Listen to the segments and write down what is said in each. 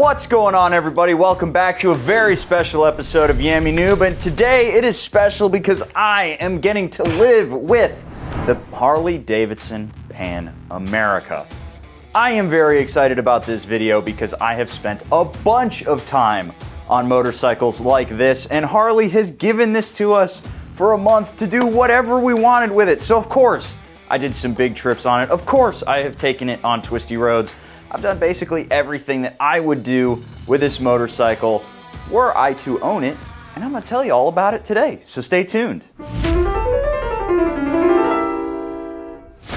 What's going on, everybody? Welcome back to a very special episode of Yammy Noob, and today it is special because I am getting to live with the Harley Davidson Pan America. I am very excited about this video because I have spent a bunch of time on motorcycles like this, and Harley has given this to us for a month to do whatever we wanted with it. So of course, I did some big trips on it. Of course, I have taken it on twisty roads. I've done basically everything that I would do with this motorcycle were I to own it, and I'm gonna tell you all about it today, so stay tuned.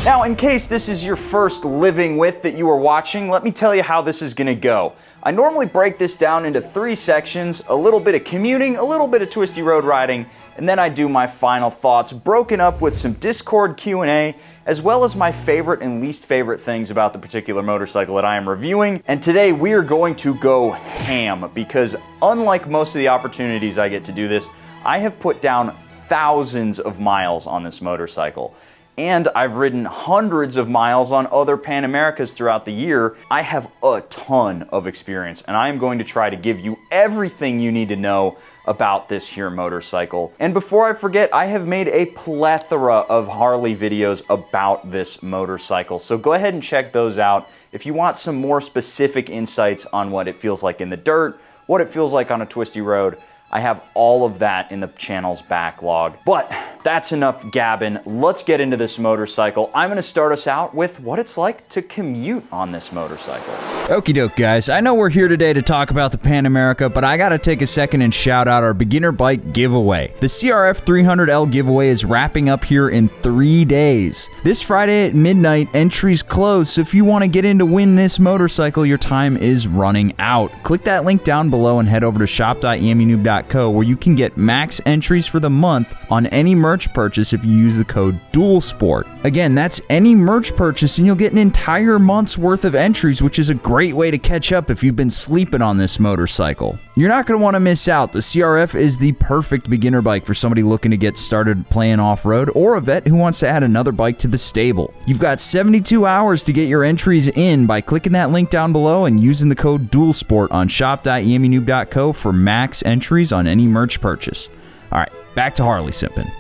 Now, in case this is your first living with that you are watching, let me tell you how this is gonna go. I normally break this down into 3 sections, a little bit of commuting, a little bit of twisty road riding, and then I do my final thoughts, broken up with some Discord Q&A, as well as my favorite and least favorite things about the particular motorcycle that I am reviewing. And today we are going to go ham, because unlike most of the opportunities I get to do this, I have put down thousands of miles on this motorcycle. And I've ridden hundreds of miles on other Pan Americas throughout the year. I have a ton of experience, and I am going to try to give you everything you need to know about this here motorcycle. And before I forget, I have made a plethora of Harley videos about this motorcycle, so go ahead and check those out if you want some more specific insights on what it feels like in the dirt, what it feels like on a twisty road. I have all of that in the channel's backlog. But that's enough gabbing. Let's get into this motorcycle. I'm gonna start us out with what it's like to commute on this motorcycle. Okie doke, guys. I know we're here today to talk about the Pan America, but I gotta take a second and shout out our beginner bike giveaway. The CRF 300L giveaway is wrapping up here in 3 days. This Friday at midnight, entries close, so if you want to get in to win this motorcycle, your time is running out. Click that link down below and head over to shop.yammynoob.com where you can get max entries for the month on any merch purchase if you use the code DUALSPORT. Again, that's any merch purchase and you'll get an entire month's worth of entries, which is a great way to catch up if you've been sleeping on this motorcycle. You're not going to want to miss out. The CRF is the perfect beginner bike for somebody looking to get started playing off-road, or a vet who wants to add another bike to the stable. You've got 72 hours to get your entries in by clicking that link down below and using the code DUALSPORT on shop.yammynoob.co for max entries on any merch purchase. Alright, back to Harley simping.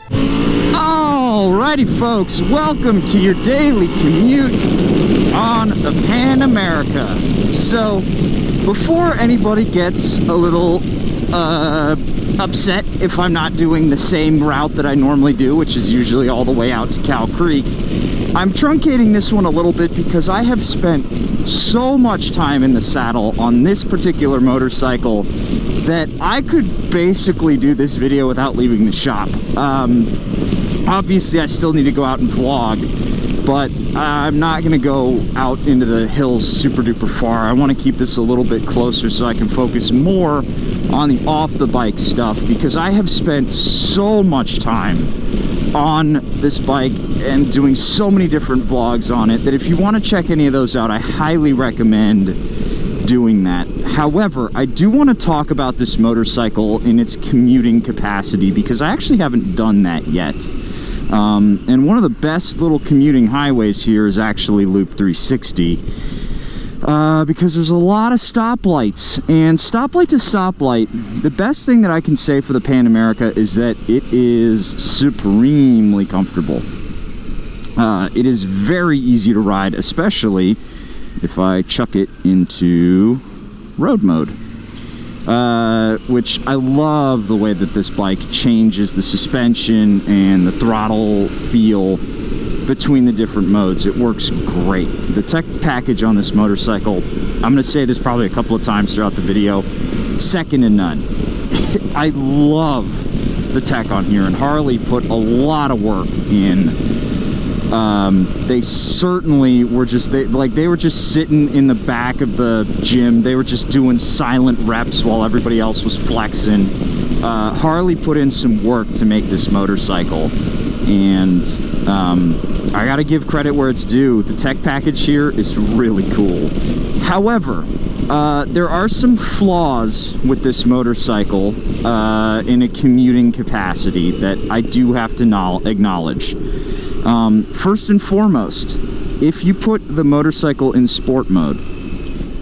Alrighty folks, welcome to your daily commute on the Pan America. So, before anybody gets a little upset if I'm not doing the same route that I normally do, which is usually all the way out to Cow Creek, I'm truncating this one a little bit because I have spent so much time in the saddle on this particular motorcycle that I could basically do this video without leaving the shop. Obviously I still need to go out and vlog, but I'm not going to go out into the hills super duper far. I want to keep this a little bit closer so I can focus more on the off the bike stuff, because I have spent so much time on this bike and doing so many different vlogs on it that if you want to check any of those out, I highly recommend doing that. However, I do want to talk about this motorcycle in its commuting capacity because I actually haven't done that yet. And one of the best little commuting highways here is actually Loop 360, because there's a lot of stoplights, and stoplight to stoplight, the best thing that I can say for the Pan America is that it is supremely comfortable. It is very easy to ride, especially if I chuck it into road mode, which I love the way that this bike changes the suspension and the throttle feel between the different modes. It works great. The tech package on this motorcycle, I'm going to say this probably a couple of times throughout the video, second to none. I love the tech on here, and Harley put a lot of work in. They certainly were just, they were just sitting in the back of the gym. They were just doing silent reps while everybody else was flexing. Harley put in some work to make this motorcycle, and I gotta give credit where it's due. The tech package here is really cool. However, there are some flaws with this motorcycle in a commuting capacity that I do have to acknowledge. First and foremost, if you put the motorcycle in sport mode,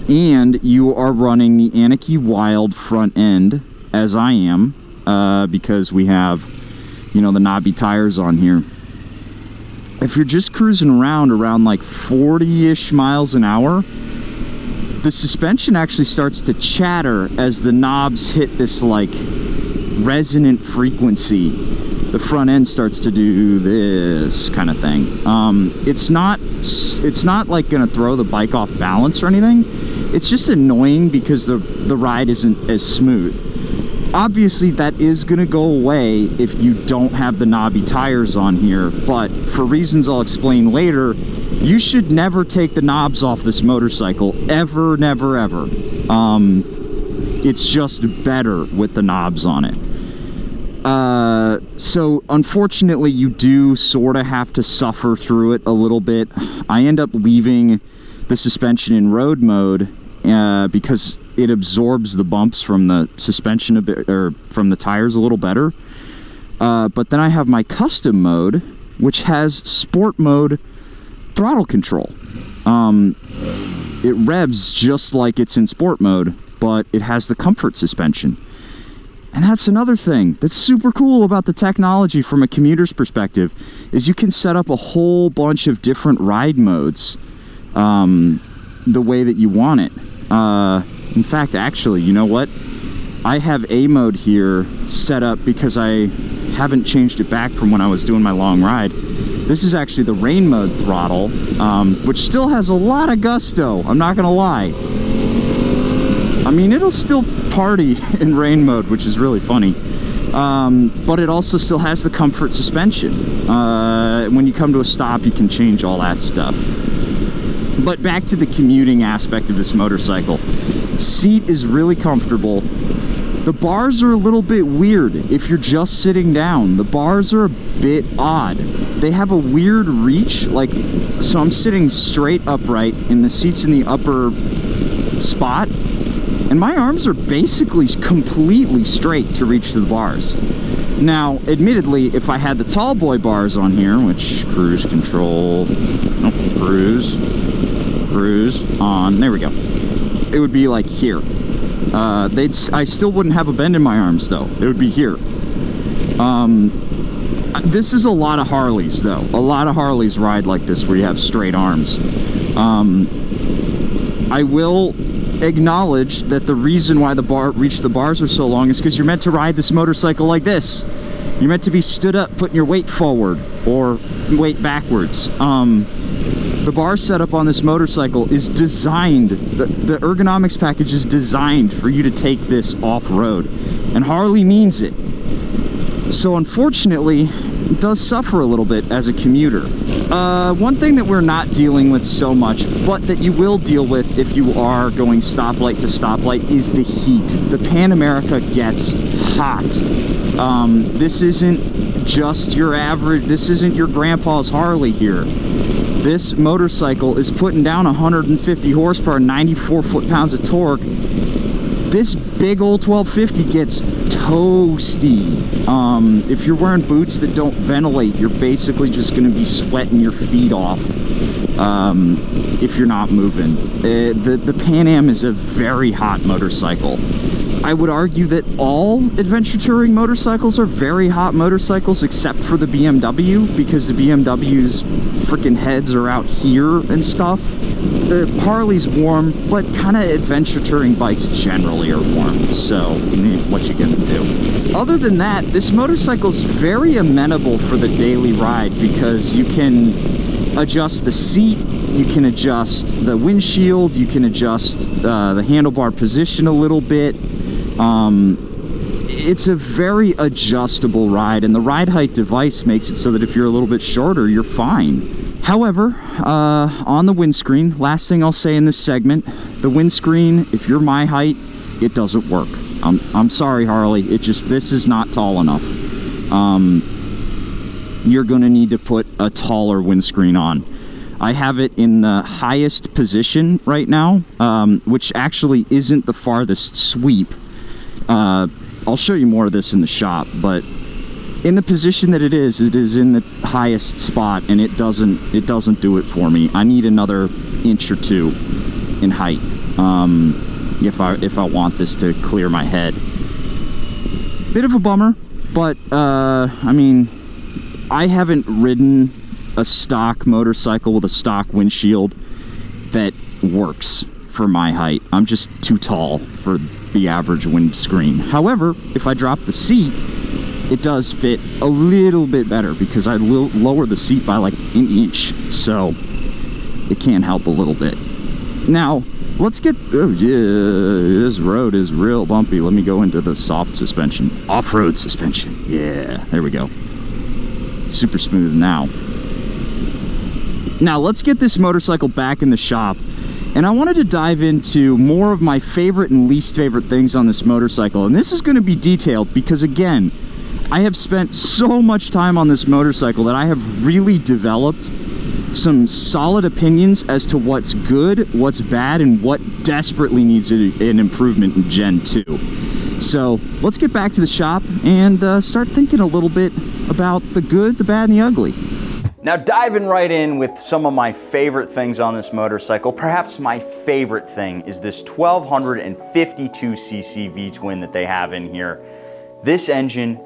and you are running the Anarchy Wild front end, as I am, because we have, you know, the knobby tires on here. If you're just cruising around like 40-ish miles an hour, the suspension actually starts to chatter as the knobs hit this like resonant frequency. The front end starts to do this kind of thing. It's not like gonna throw the bike off balance or anything. It's just annoying because the ride isn't as smooth. Obviously that is gonna go away if you don't have the knobby tires on here, but for reasons I'll explain later, you should never take the knobs off this motorcycle, ever, never, ever. It's just better with the knobs on it. So unfortunately you do sort of have to suffer through it a little bit. I end up leaving the suspension in road mode because it absorbs the bumps from the suspension a bit, or from the tires a little better. But then I have my custom mode, which has sport mode throttle control. It revs just like it's in sport mode, but it has the comfort suspension. And that's another thing that's super cool about the technology from a commuter's perspective, is you can set up a whole bunch of different ride modes the way that you want it. In fact, actually, you know what? I have A mode here set up because I haven't changed it back from when I was doing my long ride. This is actually the rain mode throttle, which still has a lot of gusto, I'm not gonna lie. I mean, it'll still party in rain mode, which is really funny. But it also still has the comfort suspension. When you come to a stop, you can change all that stuff. But back to the commuting aspect of this motorcycle. Seat is really comfortable. The bars are a little bit weird if you're just sitting down. The bars are a bit odd. They have a weird reach, like, so I'm sitting straight upright and the seat's in the upper spot, and my arms are basically completely straight to reach to the bars. Now, admittedly, if I had the tall boy bars on here, which cruise control, cruise on, there we go. It would be like here. I still wouldn't have a bend in my arms though. It would be here. This is a lot of Harleys though. A lot of Harleys ride like this where you have straight arms. I will acknowledge that the reason why the bars are so long is because you're meant to ride this motorcycle like this. You're meant to be stood up, putting your weight forward or weight backwards. The bar setup on this motorcycle is designed, the ergonomics package is designed for you to take this off-road, and Harley means it. So unfortunately, it does suffer a little bit as a commuter. One thing that we're not dealing with so much, but that you will deal with if you are going stoplight to stoplight, is the heat. The Pan America gets hot. This isn't just your average, this isn't your grandpa's Harley here. This motorcycle is putting down 150 horsepower, 94 foot-pounds of torque. This big old 1250 gets toasty. If you're wearing boots that don't ventilate, you're basically just going to be sweating your feet off if you're not moving. The Pan Am is a very hot motorcycle. I would argue that all adventure touring motorcycles are very hot motorcycles except for the BMW, because the BMW's freaking heads are out here and stuff. The Harley's warm, but kind of adventure touring bikes generally are warm, so what you gonna do? Other than that, this motorcycle's very amenable for the daily ride because you can adjust the seat, you can adjust the windshield, you can adjust the handlebar position a little bit. It's a very adjustable ride, and the ride height device makes it so that if you're a little bit shorter, you're fine. However, on the windscreen, last thing I'll say in this segment, the windscreen, if you're my height, it doesn't work. I'm sorry, Harley, this is not tall enough. You're gonna need to put a taller windscreen on. I have it in the highest position right now, which actually isn't the farthest sweep. I'll show you more of this in the shop, but in the position that it is in the highest spot, and it doesn't do it for me. I need another inch or two in height. if I want this to clear my head. Bit of a bummer, but I mean, I haven't ridden a stock motorcycle with a stock windshield that works for my height. I'm just too tall for the average windscreen. However, if I drop the seat, it does fit a little bit better because I lower the seat by like an inch, so it can help a little bit. Now, let's get, oh yeah, this road is real bumpy. Let me go into the soft suspension, off-road suspension. Yeah, there we go. Super smooth now. Now, let's get this motorcycle back in the shop. And I wanted to dive into more of my favorite and least favorite things on this motorcycle. And this is going to be detailed because, again, I have spent so much time on this motorcycle that I have really developed some solid opinions as to what's good, what's bad, and what desperately needs an improvement in Gen 2. So let's get back to the shop and start thinking a little bit about the good, the bad, and the ugly. Now, diving right in with some of my favorite things on this motorcycle, perhaps my favorite thing is this 1252cc V-twin that they have in here. This engine,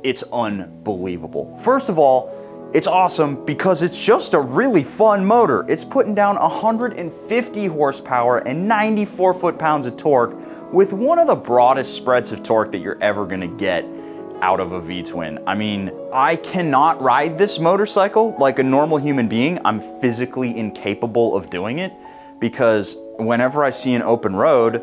it's unbelievable. First of all, it's awesome because it's just a really fun motor. It's putting down 150 horsepower and 94 foot-pounds of torque with one of the broadest spreads of torque that you're ever gonna get out of a V-twin. I mean, I cannot ride this motorcycle like a normal human being. I'm physically incapable of doing it because whenever I see an open road,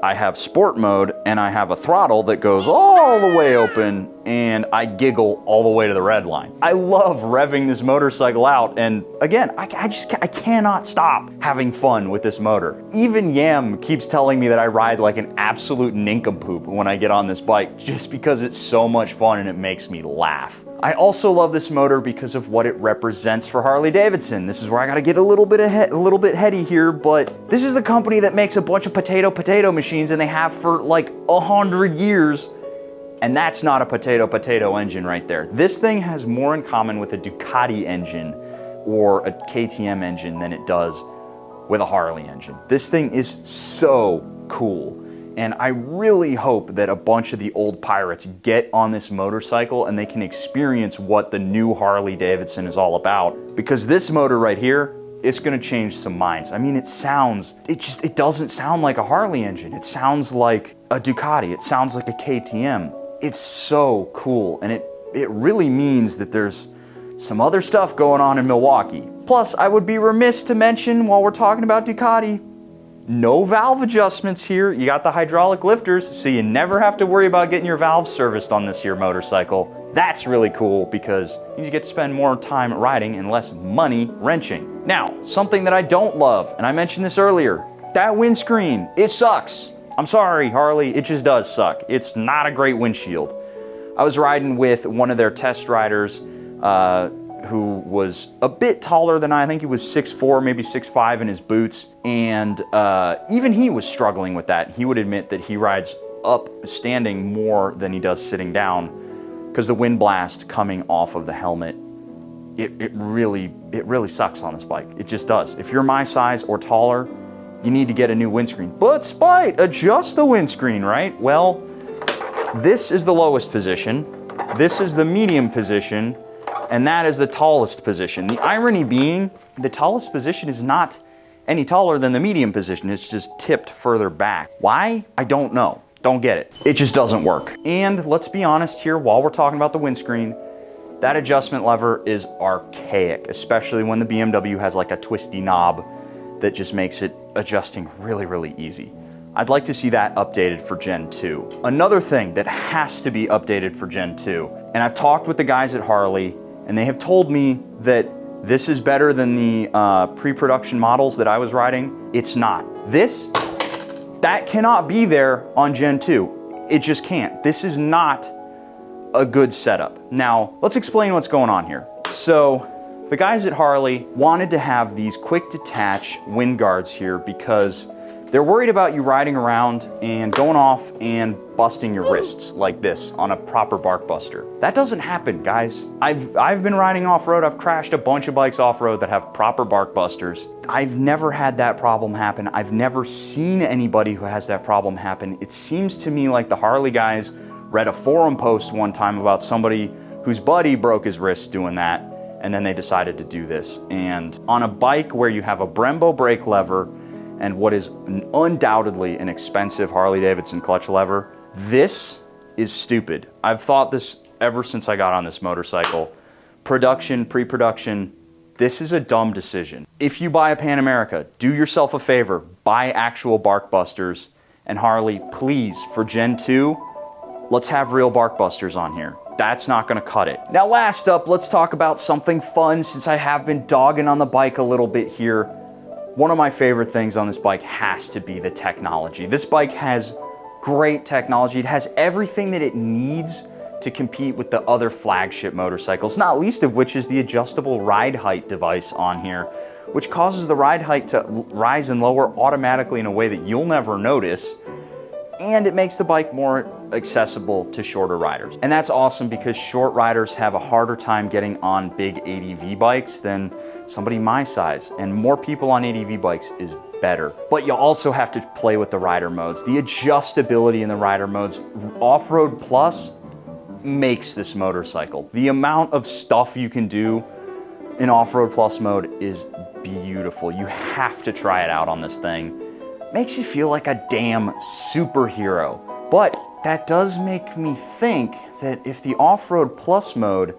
I have sport mode and I have a throttle that goes all the way open and I giggle all the way to the red line. I love revving this motorcycle out, and again, I cannot stop having fun with this motor. Even Yam keeps telling me that I ride like an absolute nincompoop when I get on this bike just because it's so much fun and it makes me laugh. I also love this motor because of what it represents for Harley Davidson. This is where I gotta get a little bit heady here, but this is the company that makes a bunch of potato machines, and they have for like 100 years, and that's not a potato engine right there. This thing has more in common with a Ducati engine or a KTM engine than it does with a Harley engine. This thing is so cool. And I really hope that a bunch of the old pirates get on this motorcycle and they can experience what the new Harley Davidson is all about. Because this motor right here, it's gonna change some minds. I mean, it doesn't sound like a Harley engine. It sounds like a Ducati. It sounds like a KTM. It's so cool, and it really means that there's some other stuff going on in Milwaukee. Plus, I would be remiss to mention, while we're talking about Ducati, no valve adjustments here. You got the hydraulic lifters, so you never have to worry about getting your valves serviced on this here motorcycle. That's really cool because you get to spend more time riding and less money wrenching. Now, something that I don't love, and I mentioned this earlier, that windscreen, it sucks. I'm sorry, Harley, it just does suck. It's not a great windshield. I was riding with one of their test riders who was a bit taller than I think he was 6'4", maybe 6'5" in his boots, and even he was struggling with that. He would admit that he rides up standing more than he does sitting down because the wind blast coming off of the helmet, it really sucks on this bike. It just does. If you're my size or taller, you need to get a new windscreen. But Spite, adjust the windscreen, right? Well, this is the lowest position, this is the medium position, and that is the tallest position. The irony being, the tallest position is not any taller than the medium position. It's just tipped further back. Why? I don't know. Don't get it. It just doesn't work. And let's be honest here, while we're talking about the windscreen, that adjustment lever is archaic, especially when the BMW has like a twisty knob that just makes it adjusting really easy. I'd like to see that updated for Gen 2. Another thing that has to be updated for Gen 2, and I've talked with the guys at Harley, and they have told me that this is better than the pre-production models that I was riding. It's not. That cannot be there on Gen 2. It just can't. This is not a good setup. Now, let's explain what's going on here. So, the guys at Harley wanted to have these quick detach wind guards here because They're worried about you riding around and going off and busting your wrists like this on a proper bark buster. That doesn't happen, guys. I've been riding off-road. I've crashed a bunch of bikes off-road that have proper bark busters. I've never had that problem happen. I've never seen anybody who has that problem happen. It seems to me like the Harley guys read a forum post one time about somebody whose buddy broke his wrist doing that, and then they decided to do this. And on a bike where you have a Brembo brake lever and what is undoubtedly an expensive Harley Davidson clutch lever, this is stupid. I've thought this ever since I got on this motorcycle. Production, pre-production, this is a dumb decision. If you buy a Pan America, do yourself a favor, buy actual bark busters. And Harley, please, for Gen 2, let's have real bark busters on here. That's not gonna cut it. Now last up, let's talk about something fun since I have been dogging on the bike a little bit here. One of my favorite things on this bike has to be the technology. This bike has great technology. It has everything that it needs to compete with the other flagship motorcycles, not least of which is the adjustable ride height device on here, which causes the ride height to rise and lower automatically in a way that you'll never notice, and it makes the bike more accessible to shorter riders. And that's awesome because short riders have a harder time getting on big ADV bikes than somebody my size, and more people on ADV bikes is better. But you also have to play with the rider modes. The adjustability in the rider modes, Off-Road Plus makes this motorcycle. The amount of stuff you can do in Off-Road Plus mode is beautiful. You have to try it out on this thing. Makes you feel like a damn superhero. But that does make me think that if the Off-Road Plus mode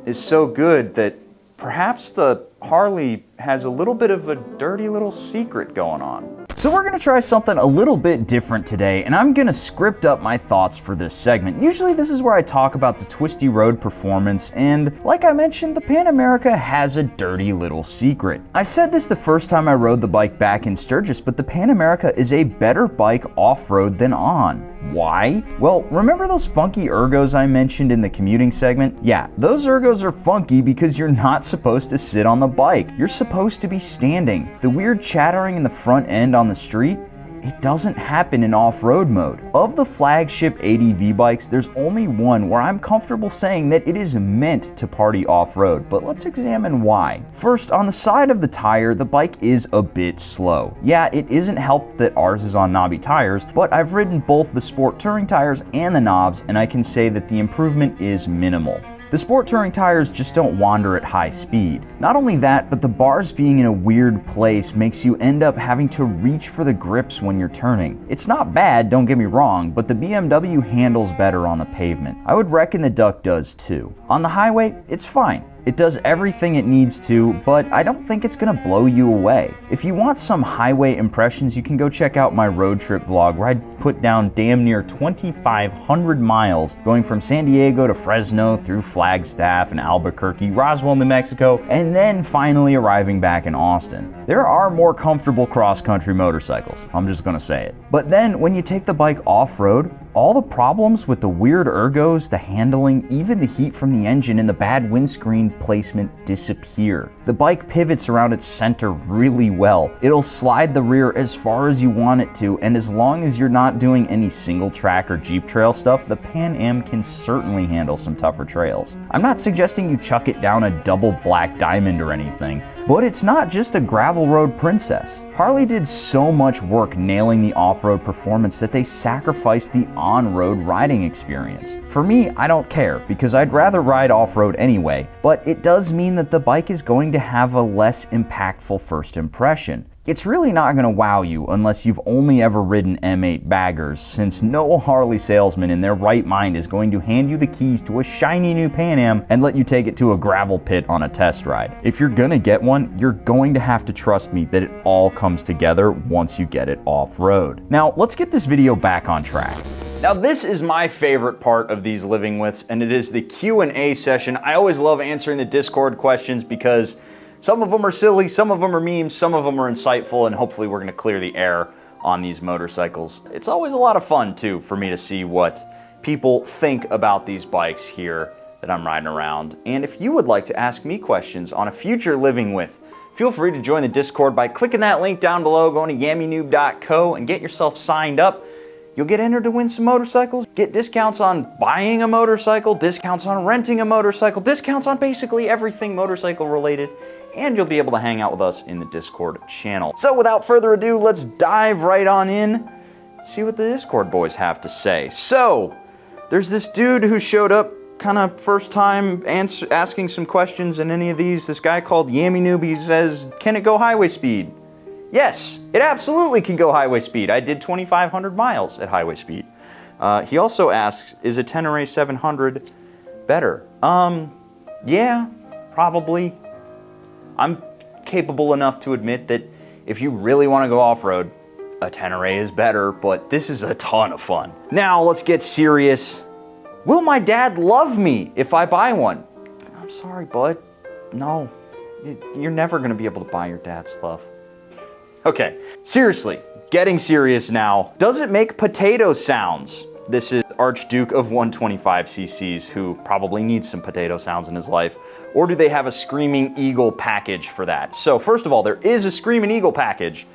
is so good that perhaps the Harley has a little bit of a dirty little secret going on. So we're gonna try something a little bit different today, and I'm gonna script up my thoughts for this segment. Usually this is where I talk about the Twisty road performance, and like I mentioned, the Pan America has a dirty little secret. I said this the first time I rode the bike back in Sturgis, but the Pan America is a better bike off-road than on. Why? Well, remember those funky ergos I mentioned in the commuting segment? Yeah, those ergos are funky because you're not supposed to sit on the bike. You're supposed to be standing. The weird chattering in the front end on the street, it doesn't happen in off-road mode. Of the flagship ADV bikes, there's only one where I'm comfortable saying that it is meant to party off-road, but let's examine why. First, on the side of the tire, the bike is a bit slow. Yeah, it isn't helped that ours is on knobby tires, but I've ridden both the Sport Touring tires and the knobs, and I can say that the improvement is minimal. The Sport Touring tires just don't wander at high speed. Not only that, but the bars being in a weird place makes you end up having to reach for the grips when you're turning. It's not bad, don't get me wrong, but the BMW handles better on the pavement. I would reckon the Duck does too. On the highway, it's fine. It does everything it needs to, but I don't think it's gonna blow you away. If you want some highway impressions, you can go check out my road trip vlog where I put down damn near 2,500 miles going from San Diego to Fresno through Flagstaff and Albuquerque, Roswell, New Mexico, and then finally arriving back in Austin. There are more comfortable cross-country motorcycles, I'm just gonna say it. But then when you take the bike off-road, all the problems with the weird ergos, the handling, even the heat from the engine and the bad windscreen placement disappear. The bike pivots around its center really well. It'll slide the rear as far as you want it to, and as long as you're not doing any single track or Jeep trail stuff, the Pan Am can certainly handle some tougher trails. I'm not suggesting you chuck it down a double black diamond or anything, but it's not just a gravel road princess. Harley did so much work nailing the off-road performance that they sacrificed the on-road riding experience. For me, I don't care because I'd rather ride off-road anyway, but it does mean that the bike is going to have a less impactful first impression. It's really not going to wow you unless you've only ever ridden M8 baggers, since no Harley salesman in their right mind is going to hand you the keys to a shiny new Pan Am and let you take it to a gravel pit on a test ride. If you're gonna get one, you're going to have to trust me that it all comes together once you get it off-road. Now, let's get this video back on track. Now this is my favorite part of these living withs, and it is the Q&A session. I always love answering the Discord questions because some of them are silly, some of them are memes, some of them are insightful, and hopefully we're gonna clear the air on these motorcycles. It's always a lot of fun too for me to see what people think about these bikes here that I'm riding around. And if you would like to ask me questions on a future living with, Feel free to join the Discord by clicking that link down below, going to yammynoob.co and get yourself signed up. You'll get entered to win some motorcycles, get discounts on buying a motorcycle, discounts on renting a motorcycle, discounts on basically everything motorcycle related, and you'll be able to hang out with us in the Discord channel. So without further ado, let's dive right on in, see what the Discord boys have to say. So, there's this dude who showed up kind of first time asking some questions in any of these. This guy called Yammy Noob, he says, can it go highway speed? Yes, it absolutely can go highway speed. I did 2,500 miles at highway speed. He also asks, is a Tenere 700 better? Yeah, probably. I'm capable enough to admit that if you really want to go off-road, a Tenere is better, but this is a ton of fun. Now, let's get serious. Will my dad love me if I buy one? I'm sorry, bud. No, you're never going to be able to buy your dad's love. Okay, seriously, getting serious now. Does it make potato sounds? This is Archduke of 125cc's who probably needs some potato sounds in his life. Or do they have a Screaming Eagle package for that? So first of all, there is a Screaming Eagle package.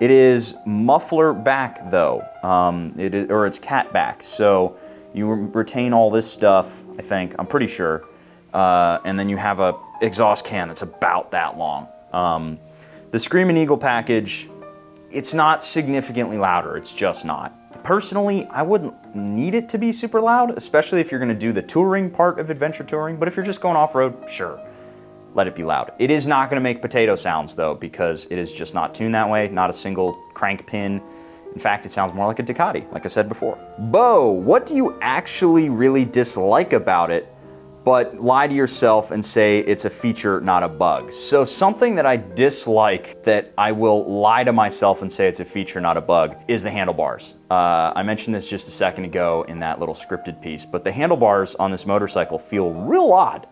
It is muffler back though, it's cat back. So you retain all this stuff, I think, I'm pretty sure. And then you have a exhaust can that's about that long. The Screaming Eagle package, it's not significantly louder, it's just not. Personally, I wouldn't need it to be super loud, especially if you're gonna do the touring part of adventure touring, but if you're just going off-road, sure, let it be loud. It is not gonna make potato sounds though, because it is just not tuned that way, not a single crank pin. In fact, it sounds more like a Ducati, like I said before. Bo, what do you actually really dislike about it, but lie to yourself and say it's a feature, not a bug? So something that I dislike that I will lie to myself and say it's a feature, not a bug, is the handlebars. I mentioned this just a second ago in that little scripted piece, but the handlebars on this motorcycle feel real odd.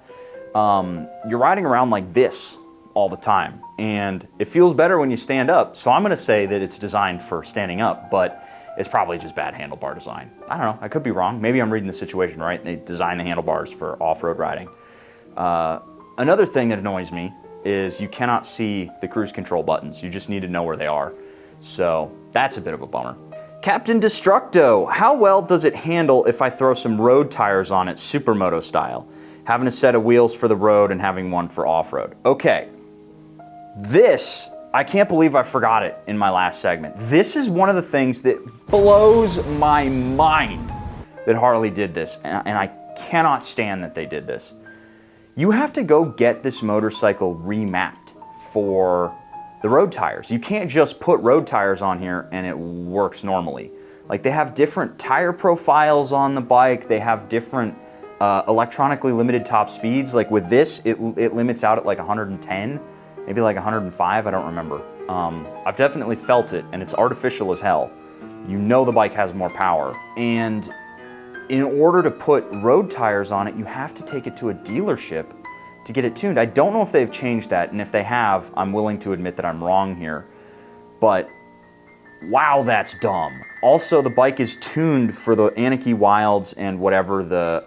You're riding around like this all the time, and it feels better when you stand up, so I'm gonna say that it's designed for standing up, but it's probably just bad handlebar design. I don't know, I could be wrong. Maybe I'm reading the situation right. They designed the handlebars for off-road riding. Another thing that annoys me is you cannot see the cruise control buttons. You just need to know where they are. So that's a bit of a bummer. Captain Destructo, how well does it handle if I throw some road tires on it supermoto style? Having a set of wheels for the road and having one for off-road. Okay, this, I can't believe I forgot it in my last segment. This is one of the things that blows my mind that Harley did this, and I cannot stand that they did this. You have to go get this motorcycle remapped for the road tires. You can't just put road tires on here and it works normally. Like, they have different tire profiles on the bike, they have different electronically limited top speeds. Like with this, it limits out at like 110. Maybe like 105, I don't remember. I've definitely felt it, and it's artificial as hell. You know the bike has more power. And in order to put road tires on it, you have to take it to a dealership to get it tuned. I don't know if they've changed that, and if they have, I'm willing to admit that I'm wrong here. But wow, that's dumb. Also, the bike is tuned for the Anarchy Wilds and whatever the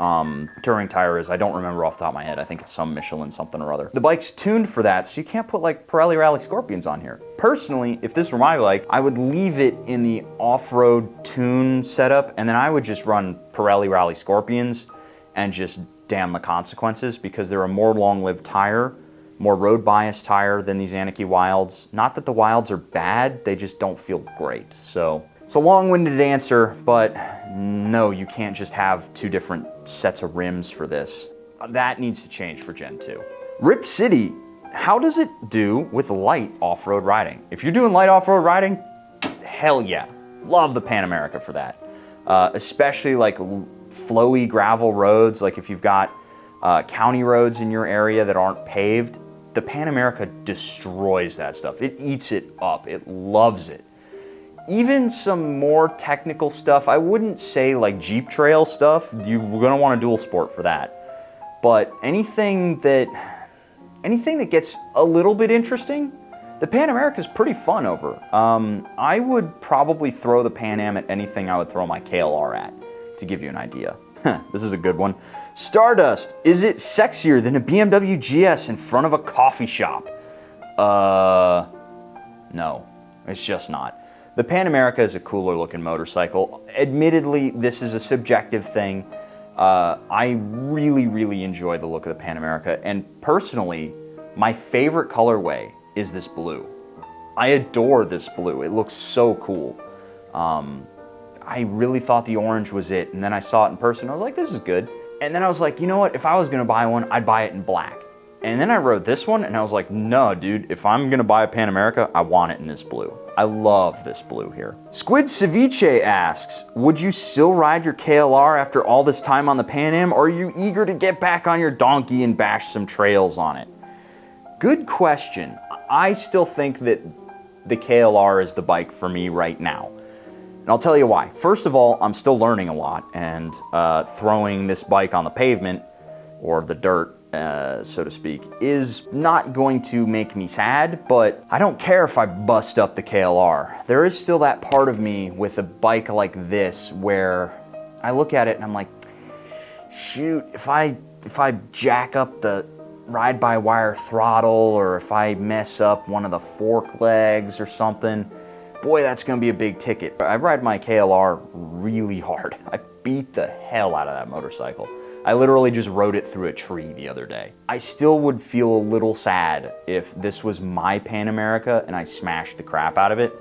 touring tire is. I don't remember off the top of my head. I think it's some Michelin something or other. The bike's tuned for that, so you can't put like Pirelli Rally Scorpions on here. Personally, if this were my bike, I would leave it in the off-road tune setup, and then I would just run Pirelli Rally Scorpions and just damn the consequences, because they're a more long-lived tire, more road biased tire than these Anarchy Wilds. Not that the Wilds are bad, they just don't feel great. So it's a long-winded answer, but no, you can't just have two different sets of rims for this. That needs to change for Gen 2. Rip City, how does it do with light off-road riding? If you're doing light off-road riding, hell yeah. Love the Pan America for that. Especially like flowy gravel roads, like if you've got county roads in your area that aren't paved, the Pan America destroys that stuff. It eats it up. It loves it. Even some more technical stuff, I wouldn't say like Jeep Trail stuff. You're gonna want a dual sport for that. But anything that gets a little bit interesting, the Pan America is pretty fun over. I would probably throw the Pan Am at anything I would throw my KLR at, to give you an idea. This is a good one. Stardust, is it sexier than a BMW GS in front of a coffee shop? No, it's just not. The Pan America is a cooler looking motorcycle. Admittedly, this is a subjective thing. I really enjoy the look of the Pan America, and personally, my favorite colorway is this blue. I adore this blue. It looks so cool. I really thought the orange was it, and then I saw it in person. I was like, this is good. And then I was like, you know what? If I was gonna buy one, I'd buy it in black. And then I rode this one, and I was like, no, dude, if I'm gonna buy a Pan America, I want it in this blue. I love this blue here. Squid Ceviche asks, would you still ride your KLR after all this time on the Pan Am, or are you eager to get back on your donkey and bash some trails on it? Good question. I still think that the KLR is the bike for me right now. And I'll tell you why. First of all, I'm still learning a lot, and throwing this bike on the pavement, or the dirt, so to speak, is not going to make me sad, but I don't care if I bust up the KLR. There is still that part of me with a bike like this where I look at it and I'm like, shoot, if I jack up the ride-by-wire throttle, or if I mess up one of the fork legs or something, boy, that's gonna be a big ticket. I ride my KLR really hard. I beat the hell out of that motorcycle. I literally just rode it through a tree the other day. I still would feel a little sad if this was my Pan America and I smashed the crap out of it.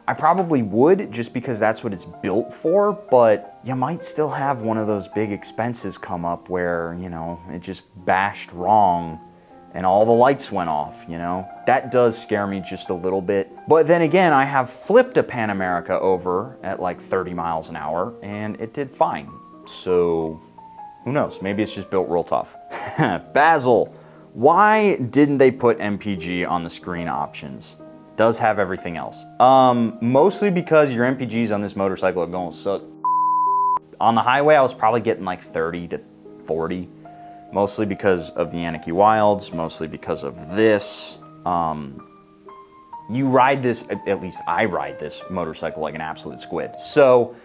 I probably would, just because that's what it's built for, but you might still have one of those big expenses come up where, you know, it just bashed wrong and all the lights went off, you know? That does scare me just a little bit. But then again, I have flipped a Pan America over at like 30 miles an hour and it did fine. So who knows? Maybe it's just built real tough. Basil, why didn't they put MPG on the screen options? Does have everything else. Mostly because your MPGs on this motorcycle are going to suck. On the highway, I was probably getting like 30 to 40. Mostly because of the Anarchy Wilds, mostly because of this. You ride this, at least I ride this motorcycle like an absolute squid. So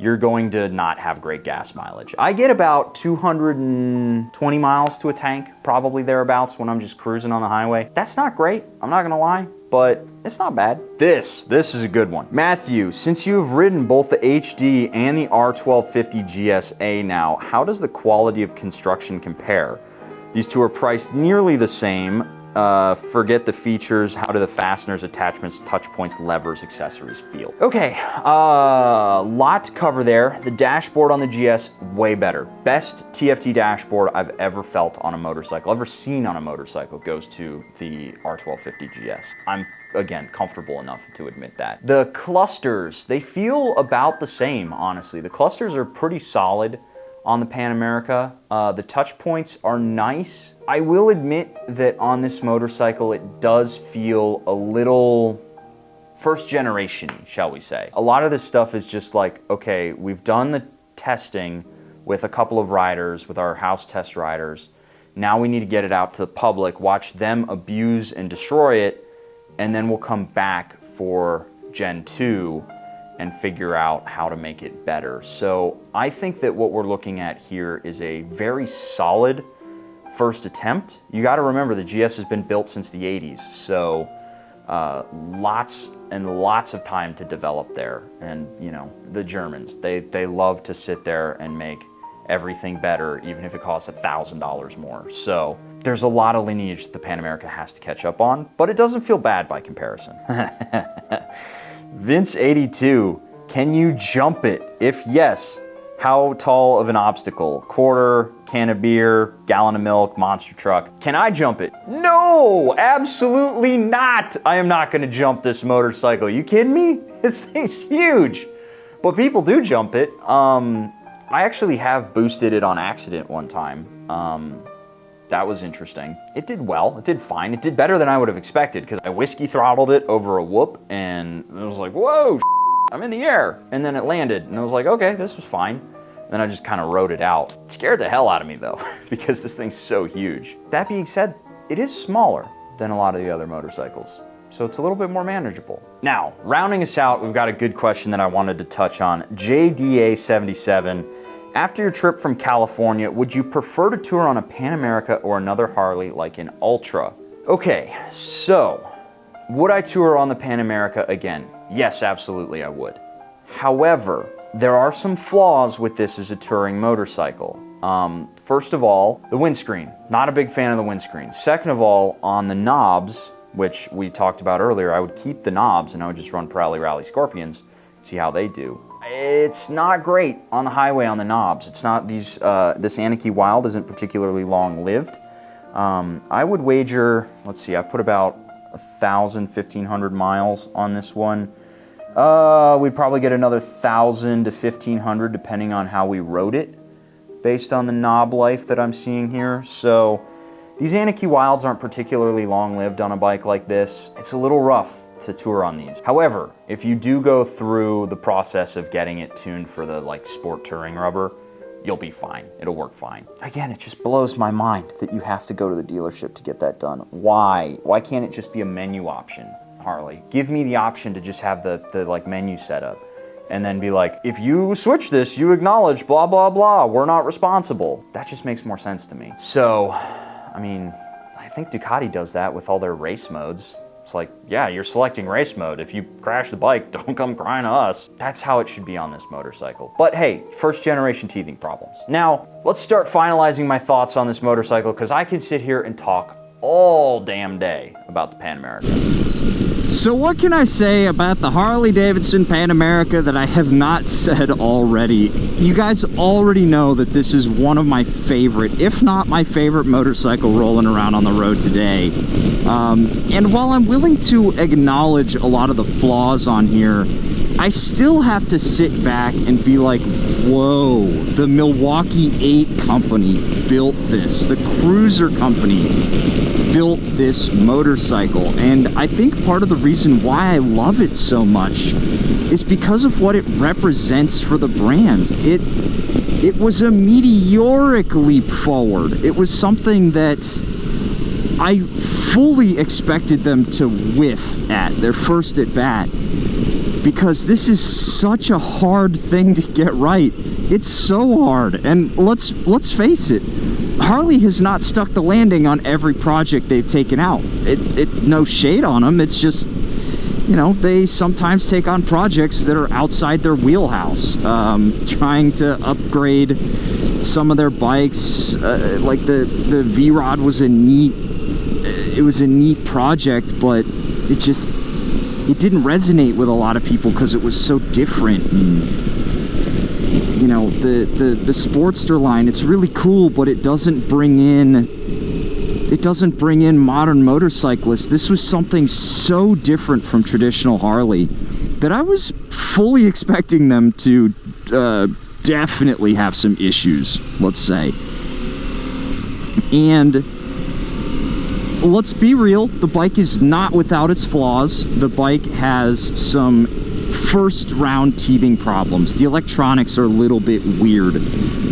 you're going to not have great gas mileage. I get about 220 miles to a tank, probably thereabouts, when I'm just cruising on the highway. That's not great, I'm not gonna lie, but it's not bad. This is a good one. Matthew, since you have ridden both the HD and the R1250 GSA now, how does the quality of construction compare? These two are priced nearly the same. Forget the features. How do the fasteners, attachments, touch points, levers, accessories feel? Okay, lot to cover there. The dashboard on the GS, way better. Best TFT dashboard I've ever felt on a motorcycle, ever seen on a motorcycle, goes to the R1250 GS. I'm, again, comfortable enough to admit that. The clusters, they feel about the same, honestly. The clusters are pretty solid on the Pan America. The touch points are nice. I will admit that on this motorcycle, it does feel a little first generation, shall we say. A lot of this stuff is just like, okay, we've done the testing with a couple of riders, with our house test riders. Now we need to get it out to the public, watch them abuse and destroy it, and then we'll come back for Gen 2 and figure out how to make it better. So I think that what we're looking at here is a very solid first attempt. You gotta remember the GS has been built since the 80s, so lots and lots of time to develop there. And you know, the Germans, they love to sit there and make everything better, even if it costs $1,000 more. So there's a lot of lineage that the Pan America has to catch up on, but it doesn't feel bad by comparison. Vince82, can you jump it? If yes, how tall of an obstacle? Quarter, can of beer, gallon of milk, monster truck. Can I jump it? No, absolutely not. I am not gonna jump this motorcycle. You kidding me? This thing's huge. But people do jump it. I actually have boosted it on accident one time. That was interesting. It did well, it did fine. It did better than I would have expected because I whiskey throttled it over a whoop and it was like, whoa, I'm in the air. And then it landed and I was like, okay, this was fine. Then I just kind of rode it out. It scared the hell out of me though, because this thing's so huge. That being said, it is smaller than a lot of the other motorcycles, so it's a little bit more manageable. Now, rounding us out, we've got a good question that I wanted to touch on. JDA77, after your trip from California, would you prefer to tour on a Pan America or another Harley like an Ultra? Okay, so Would I tour on the Pan America again? Yes, absolutely I would. However, there are some flaws with this as a touring motorcycle. First of all, the windscreen. Not a big fan of the windscreen. Second of all, on the knobs, which we talked about earlier, I would keep the knobs and I would just run Prowley Rally Scorpions, see how they do. It's not great on the highway on the knobs. It's not these, this Anarchy Wild isn't particularly long-lived. I would wager, let's see, I put about 1,000, 1,500 miles on this one. We'd probably get another 1,000 to 1,500 depending on how we rode it, based on the knob life that I'm seeing here. So these Anarchy Wilds aren't particularly long-lived on a bike like this. It's a little rough to tour on these. However, if you do go through the process of getting it tuned for the like sport touring rubber, you'll be fine. It'll work fine. Again, it just blows my mind that you have to go to the dealership to get that done. Why? Why can't it just be a menu option, Harley? Give me the option to just have the like menu set up and then be like, if you switch this, you acknowledge blah, blah, blah. We're not responsible. That just makes more sense to me. So, I mean, I think Ducati does that with all their race modes. It's like, yeah, you're selecting race mode. If you crash the bike, don't come crying to us. That's how it should be on this motorcycle. But hey, first generation teething problems. Now, let's start finalizing my thoughts on this motorcycle because I can sit here and talk all damn day about the Pan America. So what can I say about the Harley Davidson Pan America that I have not said already? You guys already know that this is one of my favorite, if not my favorite motorcycle rolling around on the road today. And while I'm willing to acknowledge a lot of the flaws on here, I still have to sit back and be like, whoa, the Milwaukee 8 company built this. The Cruiser company built this motorcycle. And I think part of the reason why I love it so much is because of what it represents for the brand. It was a meteoric leap forward. It was something that I fully expected them to whiff at their first at bat, because this is such a hard thing to get right. It's so hard, and let's face it, Harley has not stuck the landing on every project they've taken out. It's no shade on them, it's just, you know, they sometimes take on projects that are outside their wheelhouse, trying to upgrade some of their bikes. Like the V-Rod was a neat project, but it didn't resonate with a lot of people because it was so different. And, you know, the Sportster line, it's really cool, but it doesn't bring in modern motorcyclists. This was something so different from traditional Harley that I was fully expecting them to definitely have some issues, let's say. And let's be real, the bike is not without its flaws. The bike has some first round teething problems. The electronics are a little bit weird,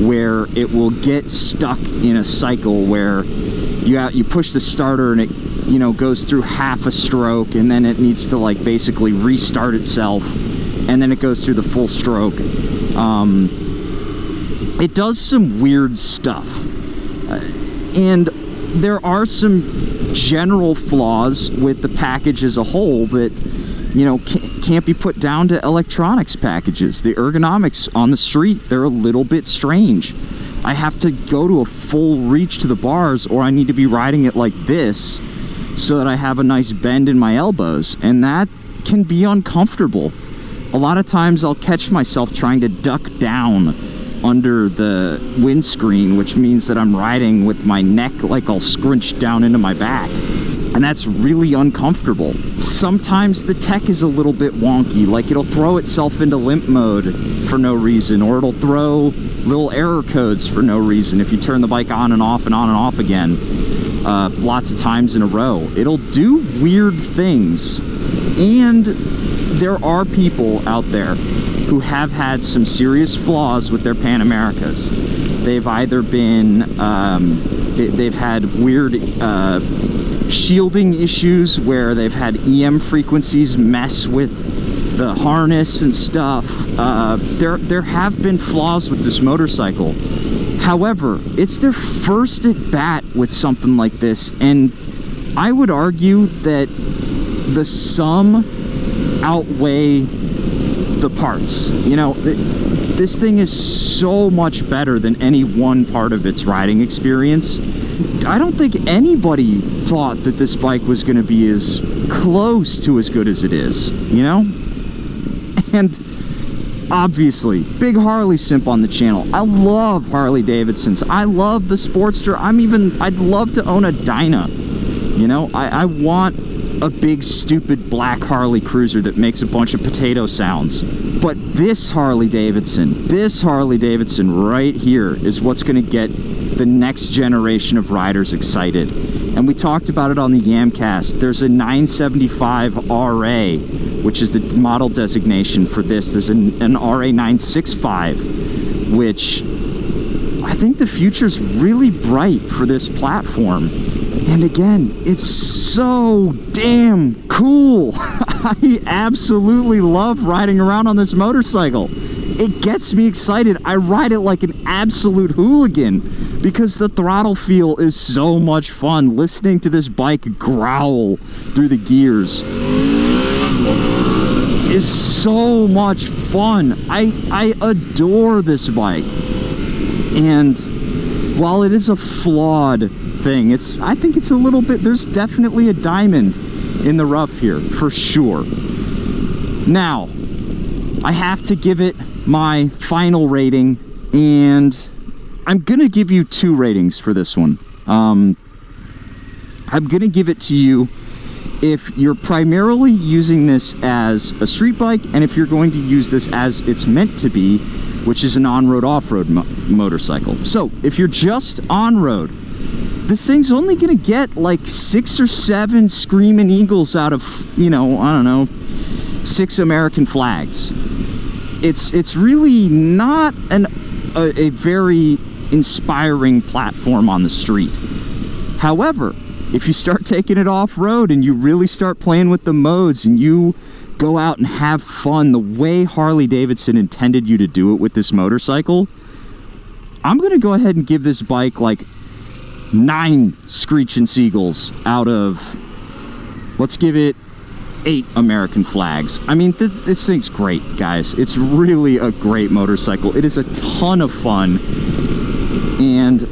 where it will get stuck in a cycle where you push the starter and it, you know, goes through half a stroke, and then it needs to like basically restart itself, and then it goes through the full stroke. It does some weird stuff, and there are some general flaws with the package as a whole that, you know, can't be put down to electronics packages. The ergonomics on the street, they're a little bit strange. I have to go to a full reach to the bars, or I need to be riding it like this so that I have a nice bend in my elbows, and that can be uncomfortable. A lot of times I'll catch myself trying to duck down under the windscreen, which means that I'm riding with my neck like all scrunched down into my back, and that's really uncomfortable. Sometimes the tech is a little bit wonky, like it'll throw itself into limp mode for no reason, or it'll throw little error codes for no reason if you turn the bike on and off and on and off again lots of times in a row. It'll do weird things, and there are people out there who have had some serious flaws with their Pan Americas. They've either been, they've had weird shielding issues where they've had EM frequencies mess with the harness and stuff. There have been flaws with this motorcycle. However, it's their first at bat with something like this, and I would argue that the sum outweigh the parts. You know, this thing is so much better than any one part of its riding experience. I don't think anybody thought that this bike was going to be as close to as good as it is, you know? And obviously, big Harley simp on the channel. I love Harley Davidsons. I love the Sportster. I'd love to own a Dyna. You know, I want a big, stupid black Harley cruiser that makes a bunch of potato sounds. But this Harley Davidson right here is what's going to get the next generation of riders excited. And we talked about it on the Yamcast. There's a 975 RA, which is the model designation for this. There's an RA 965, which I think the future's really bright for this platform. And again, it's so damn cool. I absolutely love riding around on this motorcycle. It gets me excited. I ride it like an absolute hooligan because the throttle feel is so much fun. Listening to this bike growl through the gears is so much fun. I adore this bike. And while it is a flawed thing, I think it's a little bit, there's definitely a diamond in the rough here, for sure. Now, I have to give it my final rating, and I'm gonna give you 2 ratings for this one. I'm gonna give it to you if you're primarily using this as a street bike, and if you're going to use this as it's meant to be, which is an on-road, off-road motorcycle. So, if you're just on-road, this thing's only gonna get like 6 or 7 screaming eagles out of, you know, I don't know, 6 American flags. It's really not a very inspiring platform on the street. However, if you start taking it off-road and you really start playing with the modes and you go out and have fun the way Harley Davidson intended you to do it with this motorcycle, I'm gonna go ahead and give this bike like 9 screeching seagulls out of, let's give it 8 American flags. I mean, this thing's great, guys. It's really a great motorcycle. It is a ton of fun, and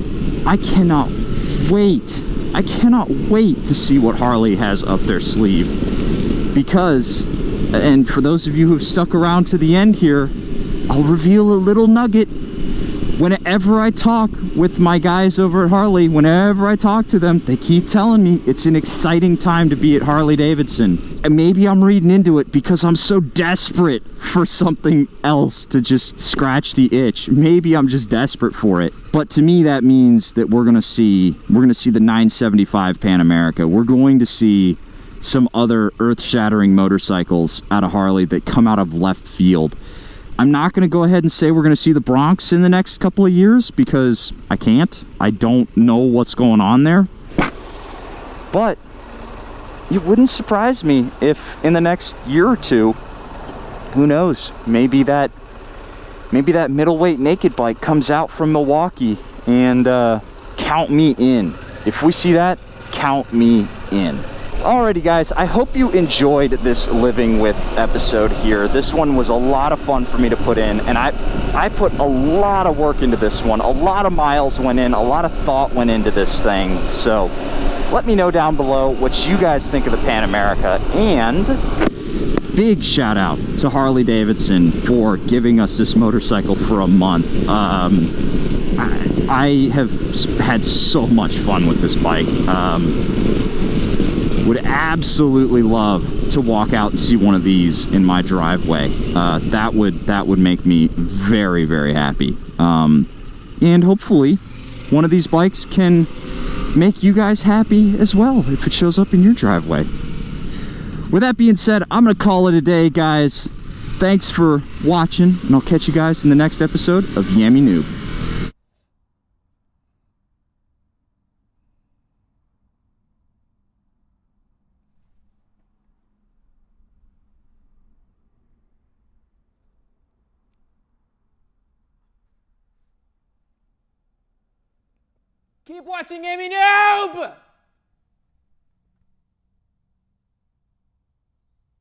I cannot wait to see what Harley has up their sleeve. Because, and for those of you who've stuck around to the end here, I'll reveal a little nugget. Whenever I talk with my guys over at Harley, whenever I talk to them, they keep telling me it's an exciting time to be at Harley Davidson. And maybe I'm reading into it because I'm so desperate for something else to just scratch the itch. Maybe I'm just desperate for it. But to me, that means that we're gonna see the 975 Pan America. We're going to see some other earth-shattering motorcycles out of Harley that come out of left field. I'm not going to go ahead and say we're going to see the Bronx in the next couple of years because I can't. I don't know what's going on there. But it wouldn't surprise me if in the next year or two, who knows, maybe that middleweight naked bike comes out from Milwaukee, and count me in. If we see that, count me in. Alrighty guys, I hope you enjoyed this Living With episode here. This one was a lot of fun for me to put in, and I put a lot of work into this one. A lot of miles went in, a lot of thought went into this thing. So let me know down below what you guys think of the Pan America, and big shout out to Harley Davidson for giving us this motorcycle for a month. I have had so much fun with this bike. Would absolutely love to walk out and see one of these in my driveway. That would make me very, very happy. And hopefully one of these bikes can make you guys happy as well if it shows up in your driveway. With that being said, I'm gonna call it a day, guys. Thanks for watching, and I'll catch you guys in the next episode of Yammy Noob. Keep watching Yammy Noob!